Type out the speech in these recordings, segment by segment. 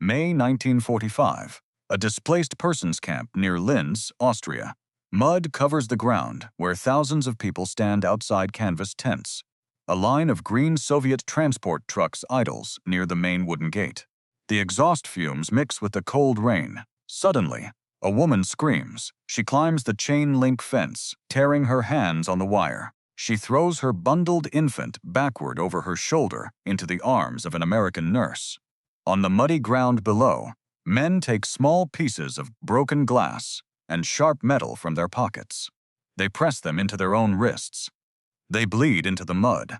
May 1945. A displaced persons camp near Linz, Austria. Mud covers the ground where thousands of people stand outside canvas tents. A line of green Soviet transport trucks idles near the main wooden gate. The exhaust fumes mix with the cold rain. Suddenly, a woman screams. She climbs the chain-link fence, tearing her hands on the wire. She throws her bundled infant backward over her shoulder into the arms of an American nurse. On the muddy ground below, men take small pieces of broken glass and sharp metal from their pockets. They press them into their own wrists. They bleed into the mud.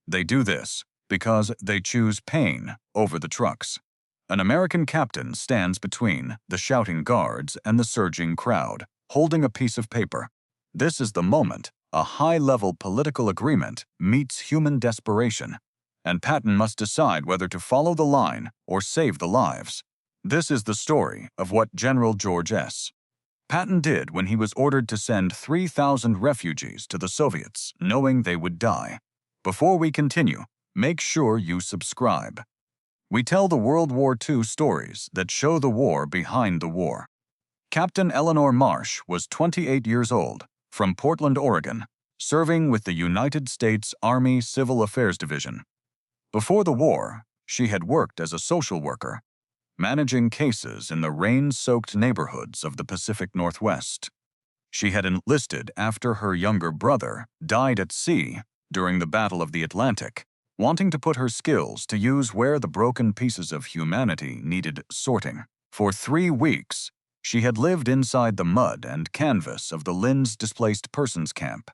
They do this because they choose pain over the trucks. An American captain stands between the shouting guards and the surging crowd, holding a piece of paper. This is the moment a high-level political agreement meets human desperation, and Patton must decide whether to follow the line or save the lives. This is the story of what General George S. Patton did when he was ordered to send 3,000 refugees to the Soviets, knowing they would die. Before we continue, make sure you subscribe. We tell the World War II stories that show the war behind the war. Captain Eleanor Marsh was 28 years old, from Portland, Oregon, serving with the United States Army Civil Affairs Division. Before the war, she had worked as a social worker, managing cases in the rain-soaked neighborhoods of the Pacific Northwest. She had enlisted after her younger brother died at sea during the Battle of the Atlantic, wanting to put her skills to use where the broken pieces of humanity needed sorting. For 3 weeks, she had lived inside the mud and canvas of the Linz displaced persons camp,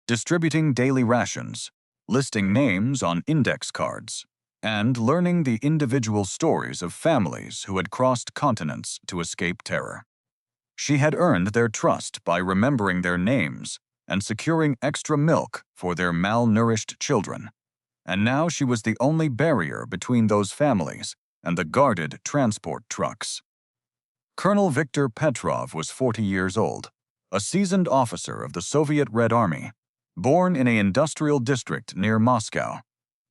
distributing daily rations, listing names on index cards, and learning the individual stories of families who had crossed continents to escape terror. She had earned their trust by remembering their names and securing extra milk for their malnourished children, and now she was the only barrier between those families and the guarded transport trucks. Colonel Viktor Petrov was 40 years old, a seasoned officer of the Soviet Red Army, born in an industrial district near Moscow.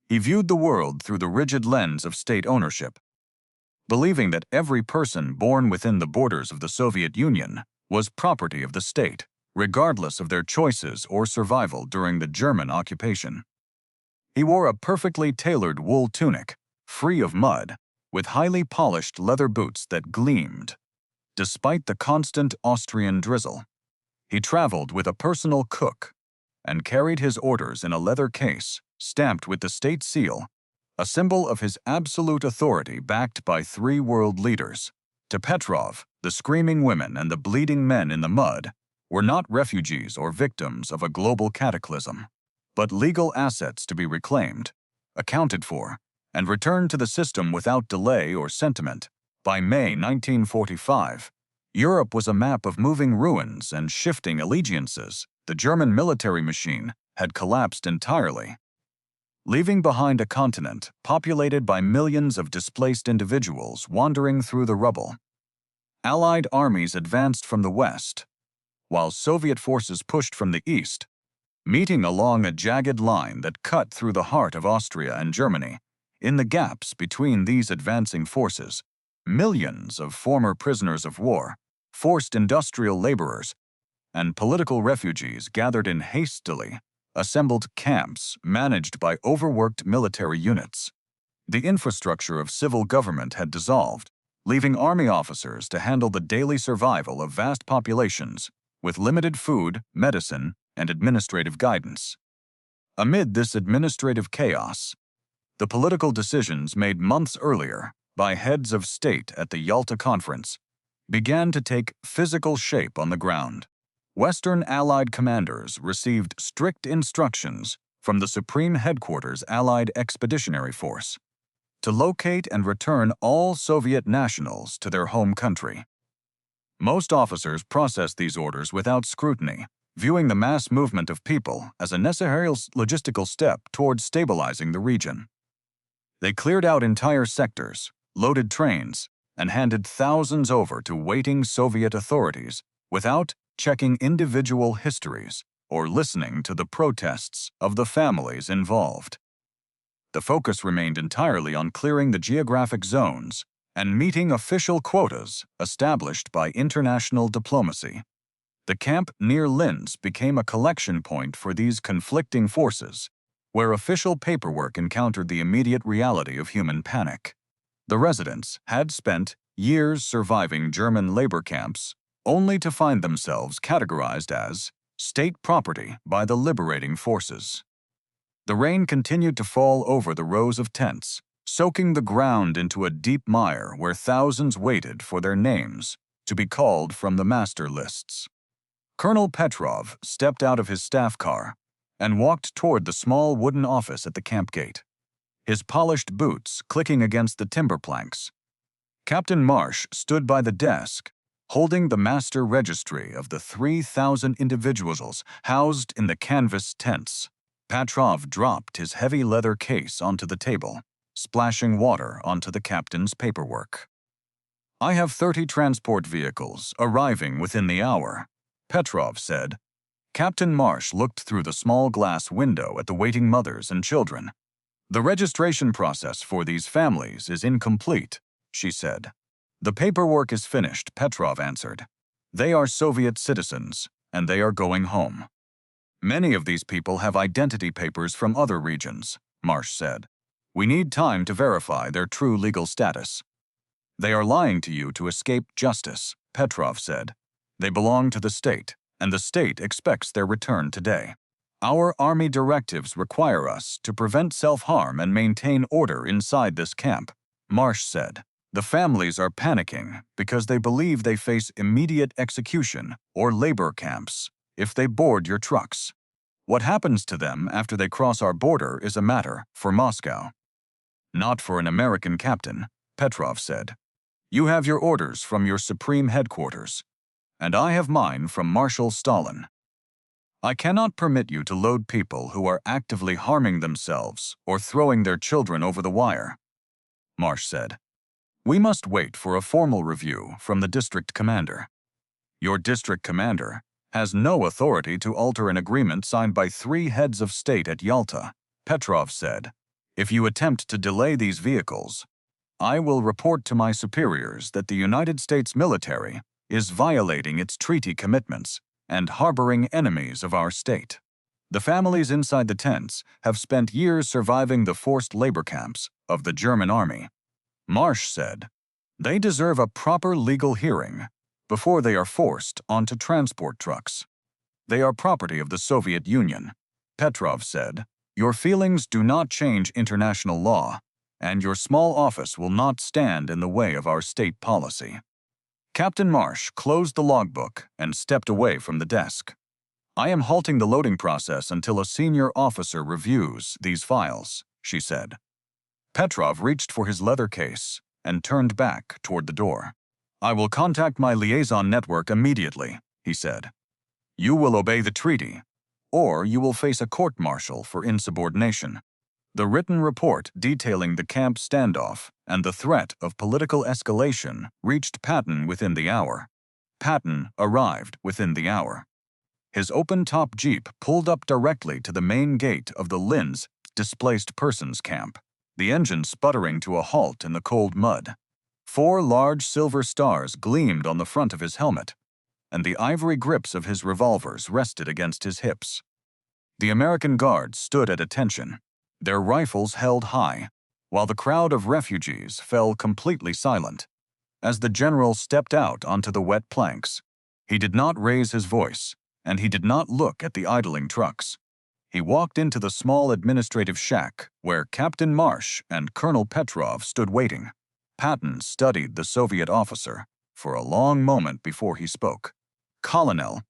He viewed the world through the rigid lens of state ownership, believing that every person born within the borders of the Soviet Union was property of the state, regardless of their choices or survival during the German occupation. He wore a perfectly tailored wool tunic, free of mud, with highly polished leather boots that gleamed, despite the constant Austrian drizzle. He traveled with a personal cook and carried his orders in a leather case stamped with the state seal, a symbol of his absolute authority backed by 3 world leaders. To Petrov, the screaming women and the bleeding men in the mud were not refugees or victims of a global cataclysm, but legal assets to be reclaimed, accounted for, and returned to the system without delay or sentiment. By May 1945, Europe was a map of moving ruins and shifting allegiances. The German military machine had collapsed entirely, leaving behind a continent populated by millions of displaced individuals wandering through the rubble. Allied armies advanced from the west, while Soviet forces pushed from the east, meeting along a jagged line that cut through the heart of Austria and Germany. In the gaps between these advancing forces, millions of former prisoners of war, forced industrial laborers, and political refugees gathered in hastily assembled camps managed by overworked military units. The infrastructure of civil government had dissolved, leaving army officers to handle the daily survival of vast populations with limited food, medicine, and administrative guidance. Amid this administrative chaos, the political decisions made months earlier by heads of state at the Yalta Conference began to take physical shape on the ground. Western Allied commanders received strict instructions from the Supreme Headquarters Allied Expeditionary Force to locate and return all Soviet nationals to their home country. Most officers processed these orders without scrutiny, viewing the mass movement of people as a necessary logistical step towards stabilizing the region. They cleared out entire sectors, loaded trains, and handed thousands over to waiting Soviet authorities without checking individual histories or listening to the protests of the families involved. The focus remained entirely on clearing the geographic zones and meeting official quotas established by international diplomacy. The camp near Linz became a collection point for these conflicting forces, where official paperwork encountered the immediate reality of human panic. The residents had spent years surviving German labor camps, only to find themselves categorized as state property by the liberating forces. The rain continued to fall over the rows of tents, soaking the ground into a deep mire where thousands waited for their names to be called from the master lists. Colonel Petrov stepped out of his staff car and walked toward the small wooden office at the camp gate, his polished boots clicking against the timber planks. Captain Marsh stood by the desk, holding the master registry of the 3,000 individuals housed in the canvas tents. Petrov dropped his heavy leather case onto the table, splashing water onto the captain's paperwork. "I have 30 transport vehicles arriving within the hour," Petrov said. Captain Marsh looked through the small glass window at the waiting mothers and children. "The registration process for these families is incomplete," she said. "The paperwork is finished," Petrov answered. "They are Soviet citizens, and they are going home." "Many of these people have identity papers from other regions," Marsh said. "We need time to verify their true legal status." "They are lying to you to escape justice," Petrov said. "They belong to the state, and the state expects their return today. Our army directives require us to prevent self-harm and maintain order inside this camp," Marsh said. "The families are panicking because they believe they face immediate execution or labor camps if they board your trucks. What happens to them after they cross our border is a matter for Moscow." "Not for an American captain," Petrov said. "You have your orders from your supreme headquarters, and I have mine from Marshal Stalin. I cannot permit you to load people who are actively harming themselves or throwing their children over the wire," Marsh said. "We must wait for a formal review from the district commander." "Your district commander has no authority to alter an agreement signed by 3 heads of state at Yalta," Petrov said. "If you attempt to delay these vehicles, I will report to my superiors that the United States military is violating its treaty commitments and harboring enemies of our state." The families inside the tents have spent years surviving the forced labor camps of the German army. Marsh said, "They deserve a proper legal hearing before they are forced onto transport trucks. They are property of the Soviet Union," Petrov said. "Your feelings do not change international law, and your small office will not stand in the way of our state policy." Captain Marsh closed the logbook and stepped away from the desk. "I am halting the loading process until a senior officer reviews these files," she said. Petrov reached for his leather case and turned back toward the door. "I will contact my liaison network immediately," he said. "You will obey the treaty, or you will face a court-martial for insubordination." The written report detailing the camp standoff and the threat of political escalation reached Patton within the hour. Patton arrived within the hour. His open-top Jeep pulled up directly to the main gate of the Linz displaced persons camp, the engine sputtering to a halt in the cold mud. 4 large silver stars gleamed on the front of his helmet, and the ivory grips of his revolvers rested against his hips. The American guards stood at attention, their rifles held high, while the crowd of refugees fell completely silent. As the general stepped out onto the wet planks, he did not raise his voice, and he did not look at the idling trucks. He walked into the small administrative shack where Captain Marsh and Colonel Petrov stood waiting. Patton studied the Soviet officer for a long moment before he spoke. "Colonel,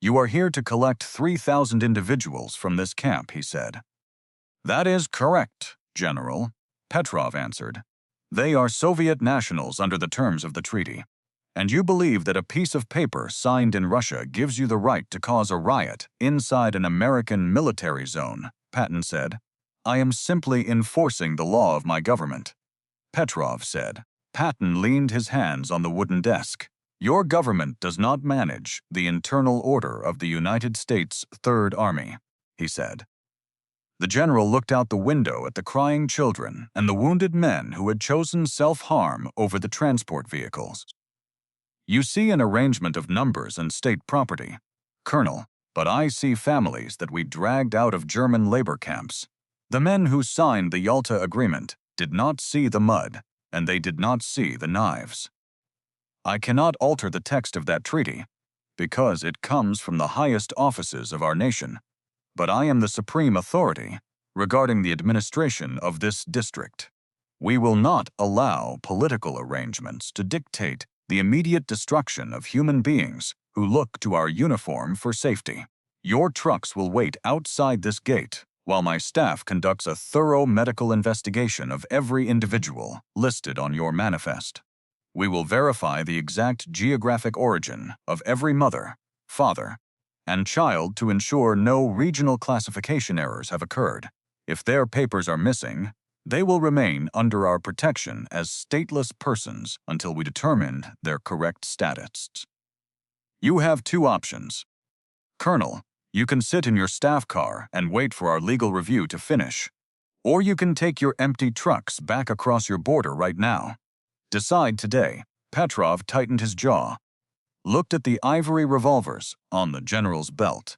you are here to collect 3,000 individuals from this camp," he said. "That is correct, General," Petrov answered. "They are Soviet nationals under the terms of the treaty. And you believe that a piece of paper signed in Russia gives you the right to cause a riot inside an American military zone," Patton said. "I am simply enforcing the law of my government," Petrov said. Patton leaned his hands on the wooden desk. "Your government does not manage the internal order of the United States Third Army," he said. The general looked out the window at the crying children and the wounded men who had chosen self-harm over the transport vehicles. You see an arrangement of numbers and state property, Colonel, but I see families that we dragged out of German labor camps. The men who signed the Yalta Agreement did not see the mud, and they did not see the knives. I cannot alter the text of that treaty, because it comes from the highest offices of our nation, but I am the supreme authority regarding the administration of this district. We will not allow political arrangements to dictate the immediate destruction of human beings who look to our uniform for safety. Your trucks will wait outside this gate while my staff conducts a thorough medical investigation of every individual listed on your manifest. We will verify the exact geographic origin of every mother, father, and child to ensure no regional classification errors have occurred. If their papers are missing, they will remain under our protection as stateless persons until we determine their correct status. You have two options. Colonel, you can sit in your staff car and wait for our legal review to finish, or you can take your empty trucks back across your border right now. Decide today. Petrov tightened his jaw, looked at the ivory revolvers on the general's belt,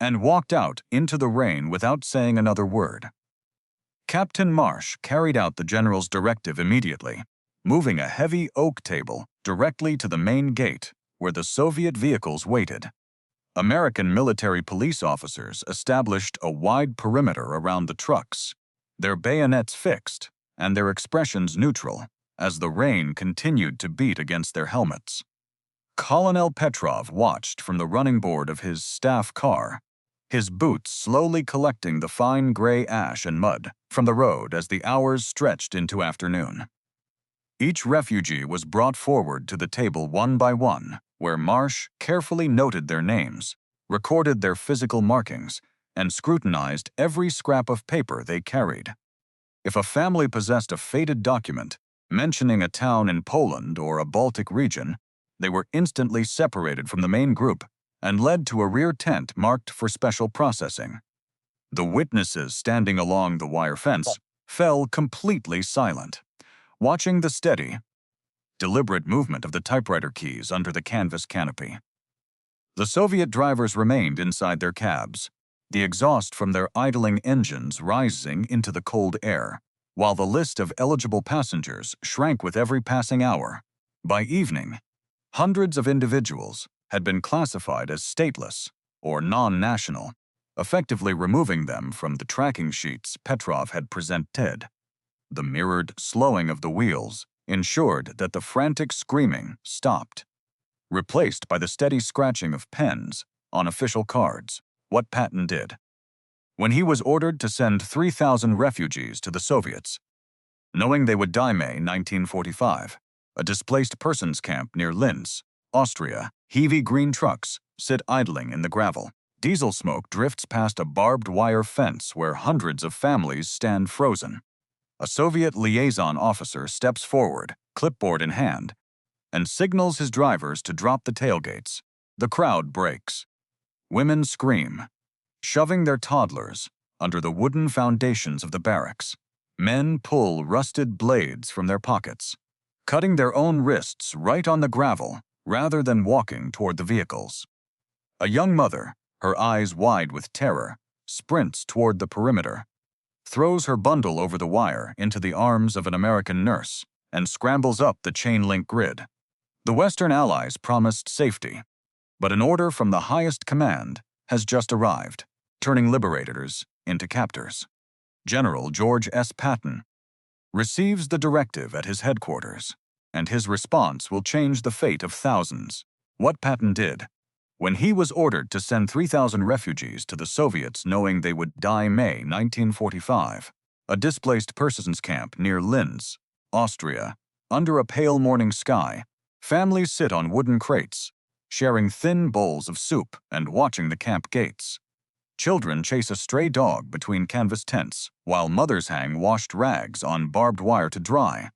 and walked out into the rain without saying another word. Captain Marsh carried out the general's directive immediately, moving a heavy oak table directly to the main gate where the Soviet vehicles waited. American military police officers established a wide perimeter around the trucks, their bayonets fixed and their expressions neutral as the rain continued to beat against their helmets. Colonel Petrov watched from the running board of his staff car, his boots slowly collecting the fine gray ash and mud from the road as the hours stretched into afternoon. Each refugee was brought forward to the table one by one, where Marsh carefully noted their names, recorded their physical markings, and scrutinized every scrap of paper they carried. If a family possessed a faded document mentioning a town in Poland or a Baltic region, they were instantly separated from the main group and led to a rear tent marked for special processing. The witnesses standing along the wire fence fell completely silent, watching the steady, deliberate movement of the typewriter keys under the canvas canopy. The Soviet drivers remained inside their cabs, the exhaust from their idling engines rising into the cold air, while the list of eligible passengers shrank with every passing hour. By evening, hundreds of individuals had been classified as stateless or non-national, effectively removing them from the tracking sheets Petrov had presented. The mirrored slowing of the wheels ensured that the frantic screaming stopped, replaced by the steady scratching of pens on official cards. What Patton did. When he was ordered to send 3,000 refugees to the Soviets, knowing they would die May 1945, a displaced persons camp near Linz, Austria, heavy green trucks sit idling in the gravel. Diesel smoke drifts past a barbed wire fence where hundreds of families stand frozen. A Soviet liaison officer steps forward, clipboard in hand, and signals his drivers to drop the tailgates. The crowd breaks. Women scream, shoving their toddlers under the wooden foundations of the barracks. Men pull rusted blades from their pockets, cutting their own wrists right on the gravel rather than walking toward the vehicles. A young mother, her eyes wide with terror, sprints toward the perimeter, throws her bundle over the wire into the arms of an American nurse, and scrambles up the chain-link grid. The Western Allies promised safety, but an order from the highest command has just arrived, turning liberators into captors. General George S. Patton receives the directive at his headquarters, and his response will change the fate of thousands. What Patton did, when he was ordered to send 3,000 refugees to the Soviets knowing they would die May 1945, a displaced persons camp near Linz, Austria, under a pale morning sky, families sit on wooden crates, sharing thin bowls of soup and watching the camp gates. Children chase a stray dog between canvas tents, while mothers hang washed rags on barbed wire to dry.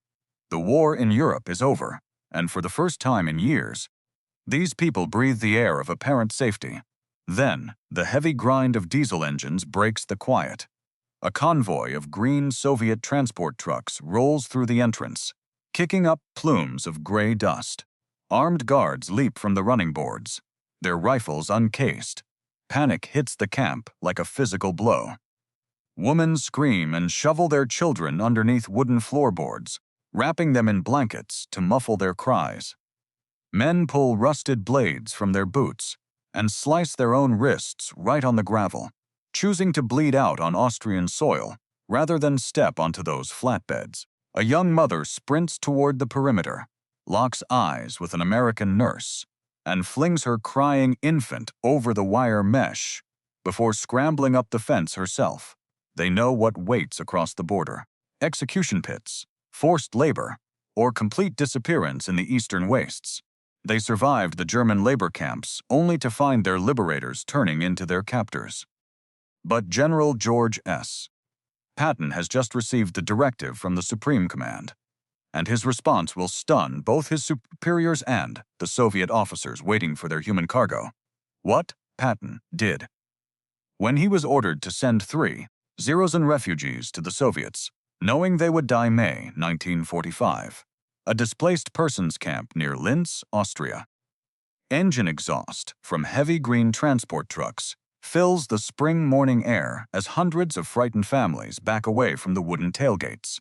The war in Europe is over, and for the first time in years, these people breathe the air of apparent safety. Then, the heavy grind of diesel engines breaks the quiet. A convoy of green Soviet transport trucks rolls through the entrance, kicking up plumes of gray dust. Armed guards leap from the running boards, their rifles uncased. Panic hits the camp like a physical blow. Women scream and shovel their children underneath wooden floorboards, wrapping them in blankets to muffle their cries. Men pull rusted blades from their boots and slice their own wrists right on the gravel, choosing to bleed out on Austrian soil rather than step onto those flatbeds. A young mother sprints toward the perimeter, locks eyes with an American nurse, and flings her crying infant over the wire mesh before scrambling up the fence herself. They know what waits across the border: execution pits, forced labor, or complete disappearance in the eastern wastes. They survived the German labor camps only to find their liberators turning into their captors. But General George S. Patton has just received the directive from the Supreme Command, and his response will stun both his superiors and the Soviet officers waiting for their human cargo. What Patton did. When he was ordered to send 3,000 refugees to the Soviets, knowing they would die May 1945, a displaced persons camp near Linz, Austria. Engine exhaust from heavy green transport trucks fills the spring morning air as hundreds of frightened families back away from the wooden tailgates.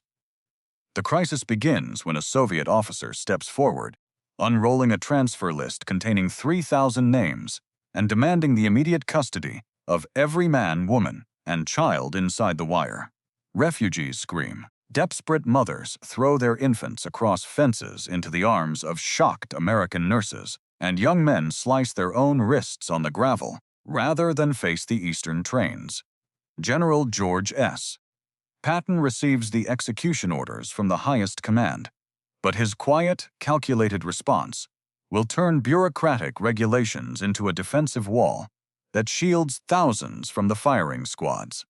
The crisis begins when a Soviet officer steps forward, unrolling a transfer list containing 3,000 names and demanding the immediate custody of every man, woman, and child inside the wire. Refugees scream. Desperate mothers throw their infants across fences into the arms of shocked American nurses, and young men slice their own wrists on the gravel rather than face the eastern trains. General George S. Patton receives the execution orders from the highest command, but his quiet, calculated response will turn bureaucratic regulations into a defensive wall that shields thousands from the firing squads.